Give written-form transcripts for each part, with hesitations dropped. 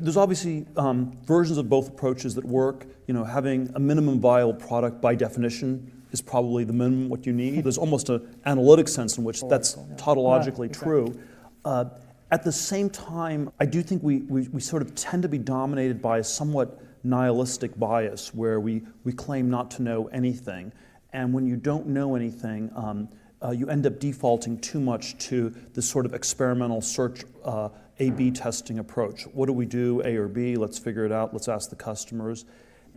There's obviously versions of both approaches that work. Having a minimum viable product by definition is probably the minimum what you need. There's almost an analytic sense in which that's tautologically true. At the same time, I do think we sort of tend to be dominated by a somewhat nihilistic bias where we claim not to know anything. And when you don't know anything, you end up defaulting too much to this sort of experimental search A/B testing approach. What do we do, A or B? Let's figure it out. Let's ask the customers.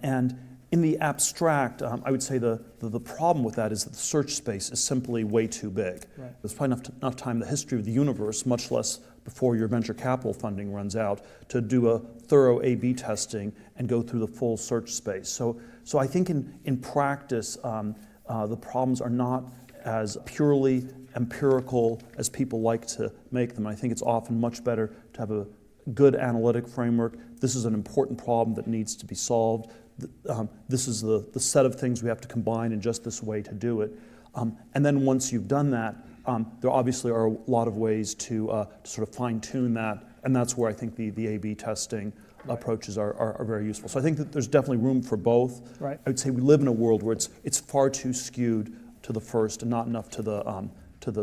And in the abstract, I would say the problem with that is that the search space is simply way too big. Right. There's probably enough time in the history of the universe, much less before your venture capital funding runs out, to do a thorough A/B testing and go through the full search space. So I think in practice, the problems are not as purely empirical as people like to make them. I think it's often much better to have a good analytic framework. This is an important problem that needs to be solved. This is the set of things we have to combine in just this way to do it. And then once you've done that, there obviously are a lot of ways to sort of fine-tune that, and that's where I think the A/B testing approaches are very useful. So I think that there's definitely room for both. Right. I would say we live in a world where it's far too skewed to the first and not enough to the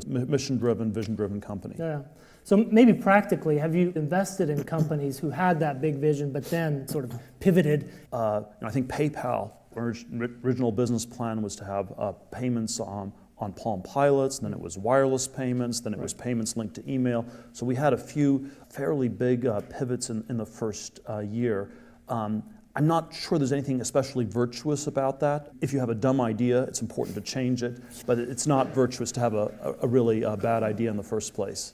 mission-driven, vision-driven company. Yeah. So maybe practically, have you invested in companies who had that big vision but then sort of pivoted? I think PayPal, our original business plan was to have payments on Palm Pilots, and then it was wireless payments, then it was payments linked to email. So we had a few fairly big pivots in the first year. I'm not sure there's anything especially virtuous about that. If you have a dumb idea, it's important to change it, but it's not virtuous to have a really bad idea in the first place.